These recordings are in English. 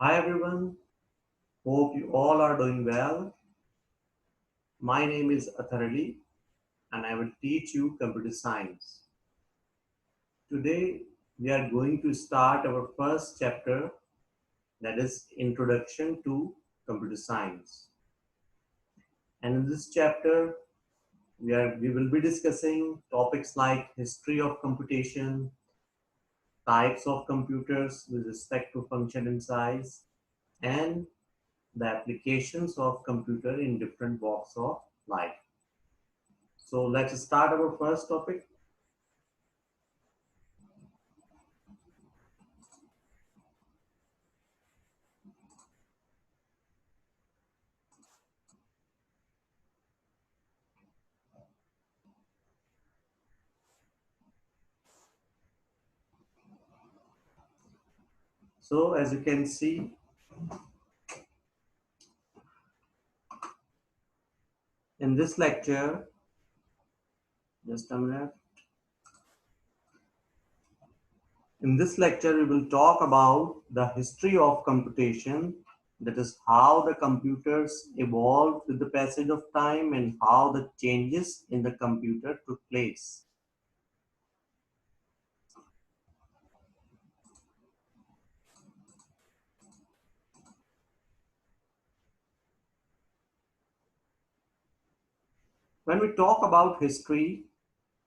Hi everyone, hope you all are doing well. My name is Atharali and I will teach you computer science. Today we are going to start our first chapter, that is Introduction to Computer Science. And in this chapter we will be discussing topics like history of computation, types of computers with respect to function and size, and the applications of computer in different walks of life. So let's start our first topic. So as you can see in this lecture, just a minute. In this lecture, we will talk about the history of computation, that is how the computers evolved with the passage of time and how the changes in the computer took place. When we talk about history,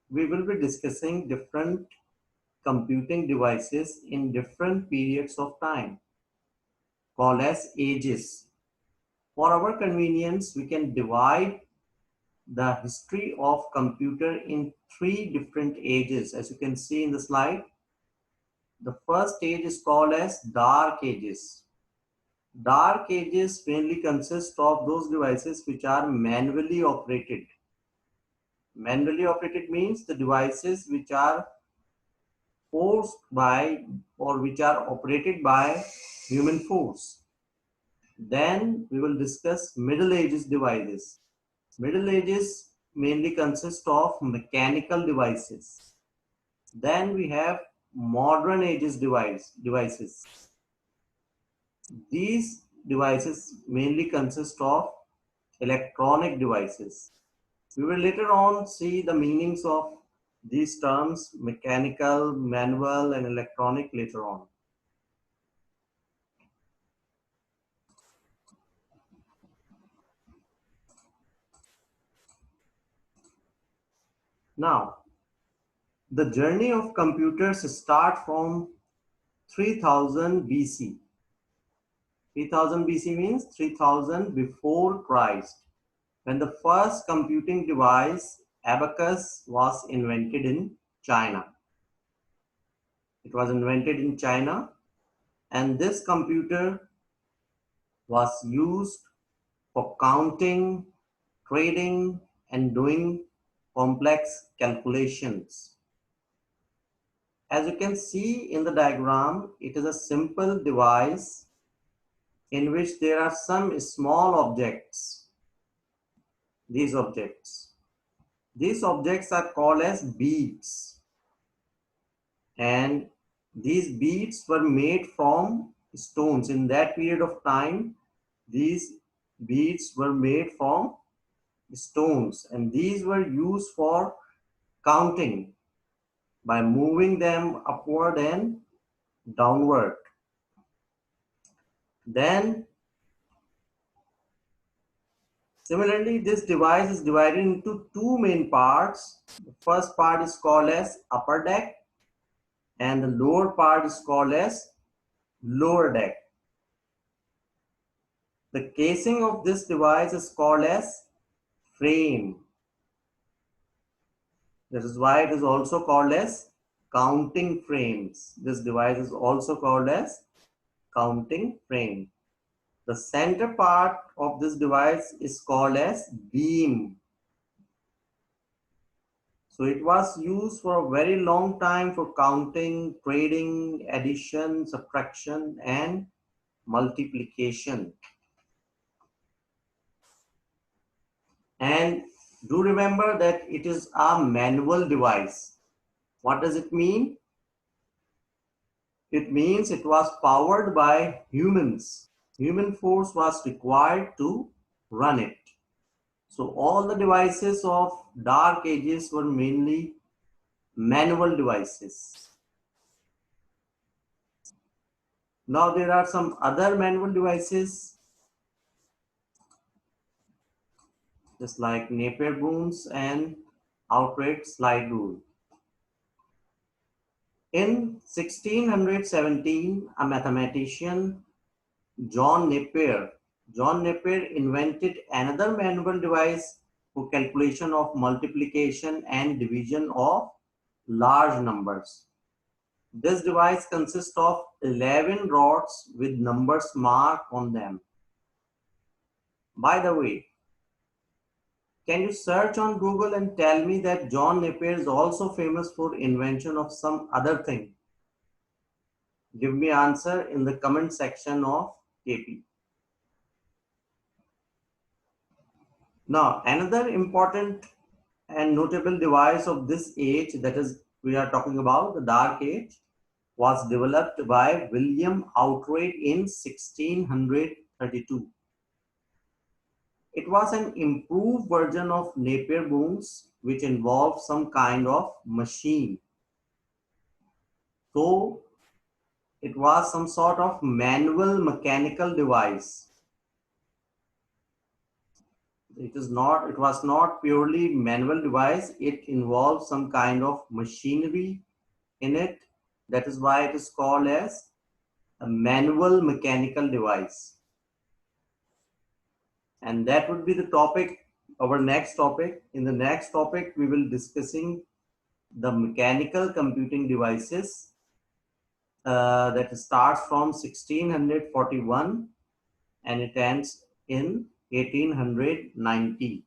we will be discussing different computing devices in different periods of time, called as ages. For our convenience, we can divide the history of computer in three different ages. As you can see in the slide, the first age is called as dark ages. Dark ages mainly consist of those devices which are manually operated. Manually operated means the devices which are forced by or which are operated by human force. Then we will discuss Middle Ages devices. Middle Ages mainly consist of mechanical devices. Then we have modern ages devices. These devices mainly consist of electronic devices. We will later on see the meanings of these terms mechanical, manual, and electronic later on. Now, the journey of computers start from 3000 BC. 3000 BC means 3000 before Christ, when the first computing device, abacus, was invented in China. It was invented in China, and this computer was used for counting, trading, and doing complex calculations. As you can see in the diagram, it is a simple device in which there are some small objects. These objects. These objects are called as beads, and these beads were made from stones. In that period of time, these beads were made from stones, and these were used for counting by moving them upward and downward. Then similarly, this device is divided into two main parts. The first part is called as upper deck, and the lower part is called as lower deck. The casing of this device is called as frame. That is why it is also called as counting frames. This device is also called as counting frame. The center part of this device is called as beam. So it was used for a very long time for counting, trading, addition, subtraction, and multiplication. And do remember that it is a manual device. What does it mean? It means it was powered by humans. Human force was required to run it. So all the devices of dark ages were mainly manual devices. Now there are some other manual devices just like Napier booms and outright slide rule. In 1617, a mathematician, John Napier, John Napier invented another manual device for calculation of multiplication and division of large numbers. This device consists of 11 rods with numbers marked on them. By the way, can you search on Google and tell me that John Napier is also famous for invention of some other thing? Give me answer in the comment section of KP. Now, another important and notable device of this age, that is, we are talking about the Dark Age, was developed by William Outright in 1632. It was an improved version of Napier booms, which involved some kind of machine. So, it was some sort of manual mechanical device. It was not purely manual device. It involves some kind of machinery in it. That is why it is called as a manual mechanical device. And that would be the topic, our next topic. In the next topic, we will discussing the mechanical computing devices that starts from 1641 and it ends in 1890.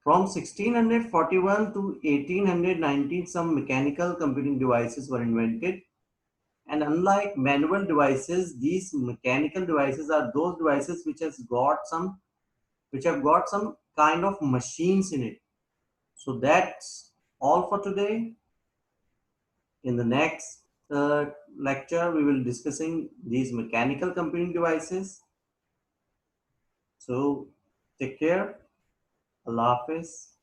From 1641 to 1819, some mechanical computing devices were invented. And unlike manual devices, these mechanical devices are those devices which have got some kind of machines in it. So that's all for today. In the next lecture, we will discussing these mechanical computing devices. So take care. Allah Hafiz.